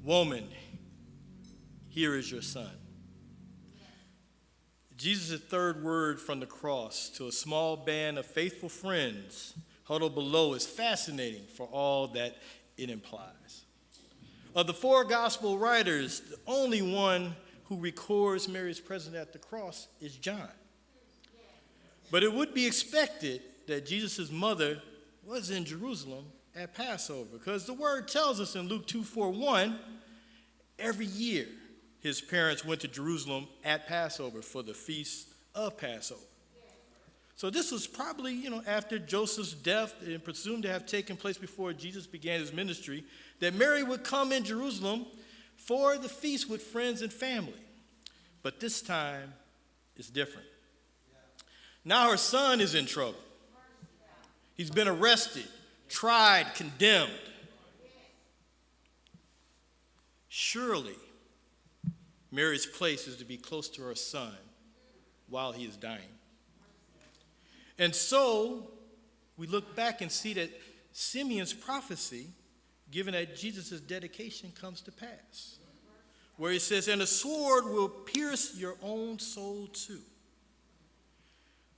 Woman, here is your son. Jesus' third word from the cross to a small band of faithful friends huddled below is fascinating for all that it implies. Of the four gospel writers, the only one who records Mary's presence at the cross is John. But it would be expected that Jesus' mother was in Jerusalem at Passover, because the word tells us in Luke 2:41, every year his parents went to Jerusalem at Passover for the feast of Passover. So this was probably, after Joseph's death and presumed to have taken place before Jesus began his ministry, that Mary would come in Jerusalem for the feast with friends and family. But this time, it's different. Now her son is in trouble. He's been arrested, tried, condemned. Surely, Mary's place is to be close to her son while he is dying. And so, we look back and see that Simeon's prophecy, given at Jesus' dedication, comes to pass, where he says, and a sword will pierce your own soul too.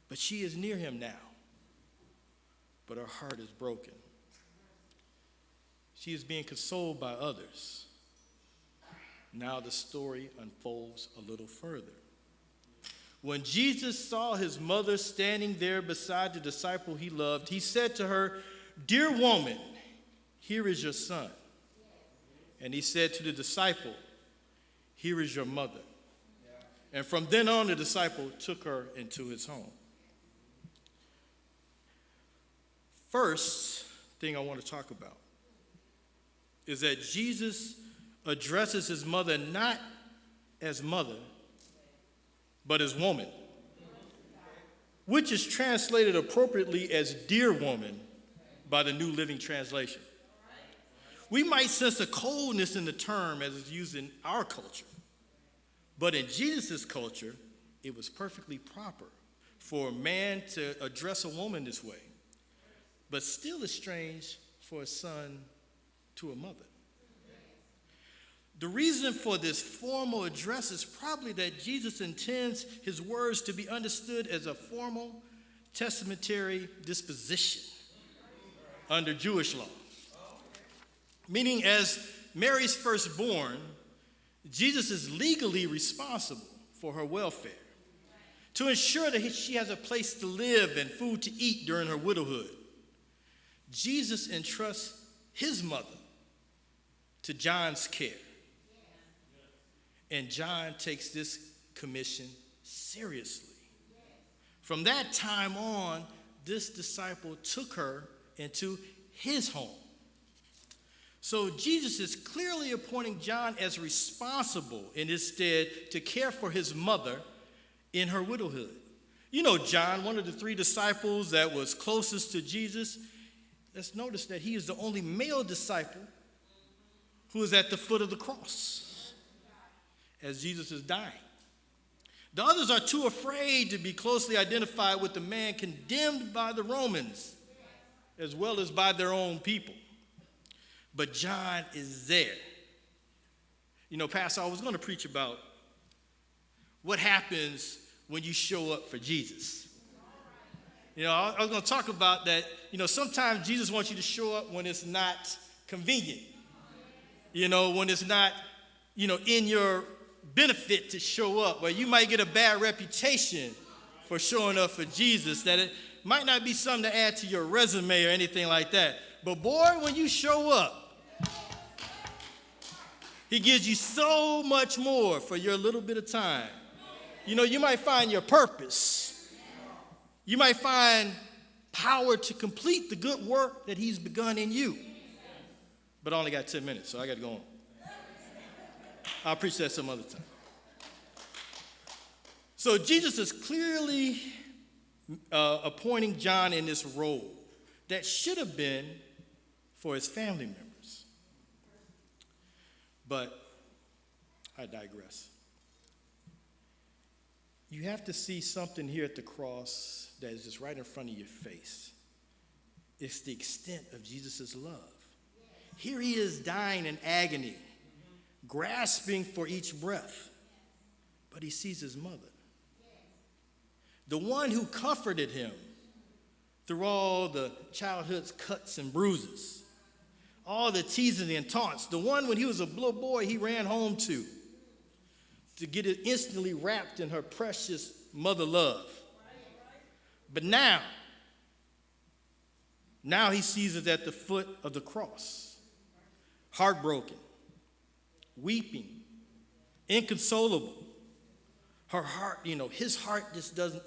But she is near him now, but her heart is broken. She is being consoled by others. Now the story unfolds a little further. When Jesus saw his mother standing there beside the disciple he loved, he said to her, "Dear woman, here is your son." And he said to the disciple, "Here is your mother." And from then on, the disciple took her into his home. First thing I want to talk about is that Jesus addresses his mother not as mother, but as woman, which is translated appropriately as dear woman by the New Living Translation. We might sense a coldness in the term as it's used in our culture, but in Jesus' culture, it was perfectly proper for a man to address a woman this way, but still is strange for a son to a mother. The reason for this formal address is probably that Jesus intends his words to be understood as a formal testamentary disposition under Jewish law. Meaning, as Mary's firstborn, Jesus is legally responsible for her welfare, to ensure that she has a place to live and food to eat during her widowhood. Jesus entrusts his mother to John's care. And John takes this commission seriously. From that time on, this disciple took her into his home. So Jesus is clearly appointing John as responsible in his stead to care for his mother in her widowhood. You know John, one of the three disciples that was closest to Jesus. Let's notice that he is the only male disciple who is at the foot of the cross as Jesus is dying. The others are too afraid to be closely identified with the man condemned by the Romans as well as by their own people. But John is there. Pastor, I was going to preach about what happens when you show up for Jesus. I was going to talk about that. Sometimes Jesus wants you to show up when it's not convenient. When it's not, in your benefit to show up, where you might get a bad reputation for showing up for Jesus, that it might not be something to add to your resume or anything like that. But boy, when you show up, he gives you so much more for your little bit of time. You might find your purpose. You might find power to complete the good work that he's begun in you. But I only got 10 minutes, so I got to go on. I'll preach that some other time. So Jesus is clearly appointing John in this role that should have been for his family members. But I digress. You have to see something here at the cross that is just right in front of your face. It's the extent of Jesus' love. Here he is dying in agony. grasping for each breath, but he sees his mother. The one who comforted him through all the childhood's cuts and bruises, all the teasing and taunts, the one when he was a little boy he ran home to get it instantly wrapped in her precious mother love. But now he sees it at the foot of the cross, heartbroken, weeping, inconsolable. Her heart, his heart just doesn't,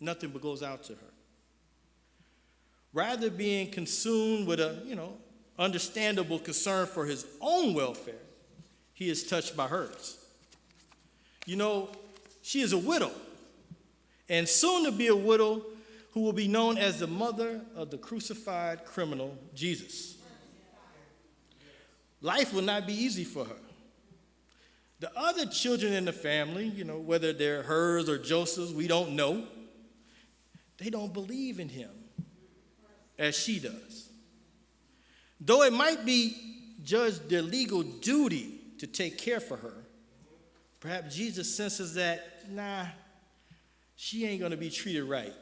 nothing but goes out to her. Rather being consumed with a, understandable concern for his own welfare, he is touched by hers. She is a widow, and soon to be a widow who will be known as the mother of the crucified criminal, Jesus. Life will not be easy for her. The other children in the family, whether they're hers or Joseph's, we don't know. They don't believe in him as she does. Though it might be judged their legal duty to take care for her, perhaps Jesus senses that, she ain't going to be treated right.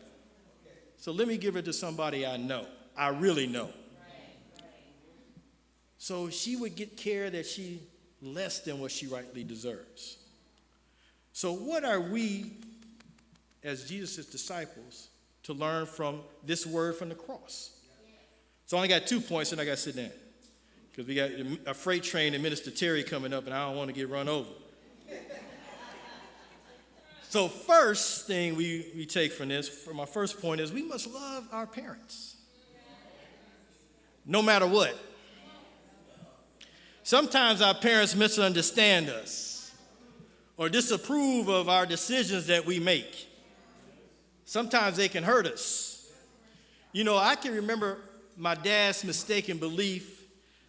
So let me give her to somebody I know, I really know. So she would get care that she less than what she rightly deserves. So what are we, as Jesus' disciples, to learn from this word from the cross? So I only got 2 points, and I got to sit down, because we got a freight train and Minister Terry coming up, and I don't want to get run over. So first thing we take from this, for my first point, is we must love our parents, no matter what. Sometimes our parents misunderstand us or disapprove of our decisions that we make. Sometimes they can hurt us. I can remember my dad's mistaken belief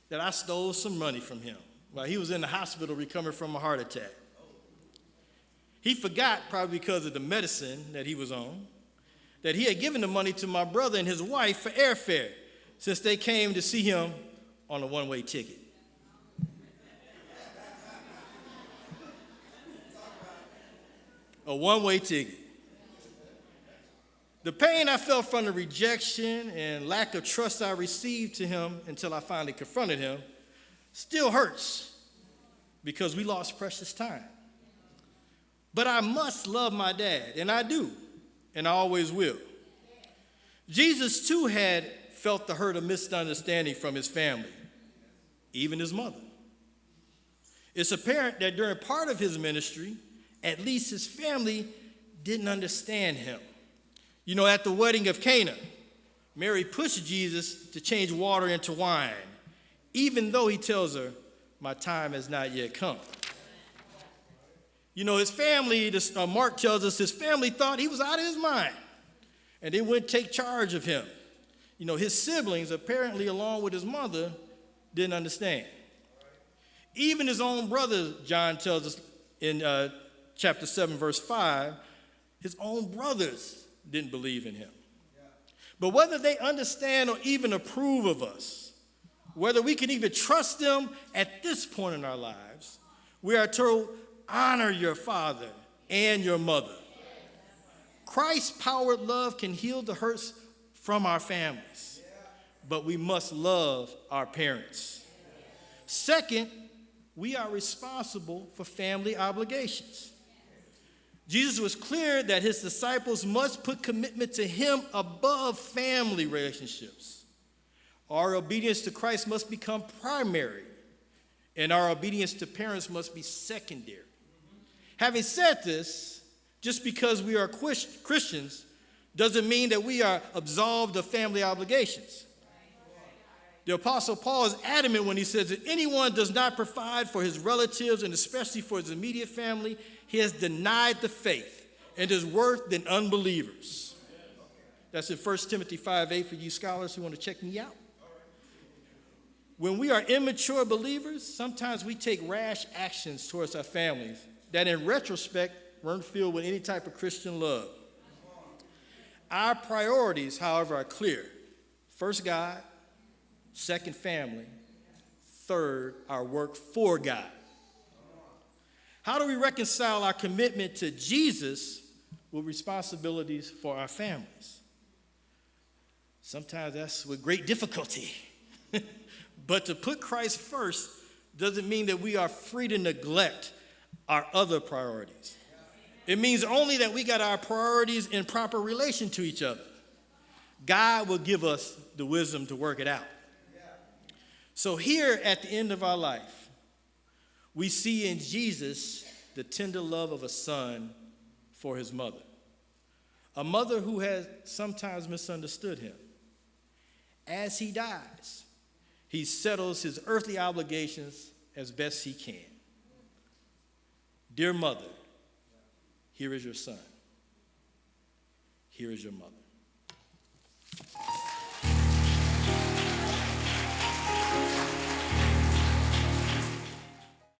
that I stole some money from him while he was in the hospital recovering from a heart attack. He forgot, probably because of the medicine that he was on, that he had given the money to my brother and his wife for airfare since they came to see him on a one-way ticket. A one-way ticket. The pain I felt from the rejection and lack of trust I received to him until I finally confronted him still hurts because we lost precious time. But I must love my dad, and I do, and I always will. Jesus, too, had felt the hurt of misunderstanding from his family, even his mother. It's apparent that during part of his ministry, at least his family didn't understand him. At the wedding of Cana, Mary pushed Jesus to change water into wine, even though he tells her, "My time has not yet come." His family, Mark tells us his family thought he was out of his mind, and they wouldn't take charge of him. His siblings, apparently along with his mother, didn't understand. Even his own brother, John tells us in chapter 7, verse 5, his own brothers didn't believe in him. But whether they understand or even approve of us, whether we can even trust them at this point in our lives, we are told, honor your father and your mother. Christ-powered love can heal the hurts from our families, but we must love our parents. Second, we are responsible for family obligations. Jesus was clear that his disciples must put commitment to him above family relationships. Our obedience to Christ must become primary, and our obedience to parents must be secondary. Having said this, just because we are Christians doesn't mean that we are absolved of family obligations. The Apostle Paul is adamant when he says that anyone does not provide for his relatives and especially for his immediate family, he has denied the faith and is worse than unbelievers. That's in 1 Timothy 5:8 for you scholars who want to check me out. When we are immature believers, sometimes we take rash actions towards our families that in retrospect weren't filled with any type of Christian love. Our priorities, however, are clear. First, God. Second, family. Third, our work for God. How do we reconcile our commitment to Jesus with responsibilities for our families? Sometimes that's with great difficulty. But to put Christ first doesn't mean that we are free to neglect our other priorities. It means only that we got our priorities in proper relation to each other. God will give us the wisdom to work it out. So here at the end of our life, we see in Jesus the tender love of a son for his mother. A mother who has sometimes misunderstood him. As he dies, he settles his earthly obligations as best he can. Dear mother, here is your son. Here is your mother.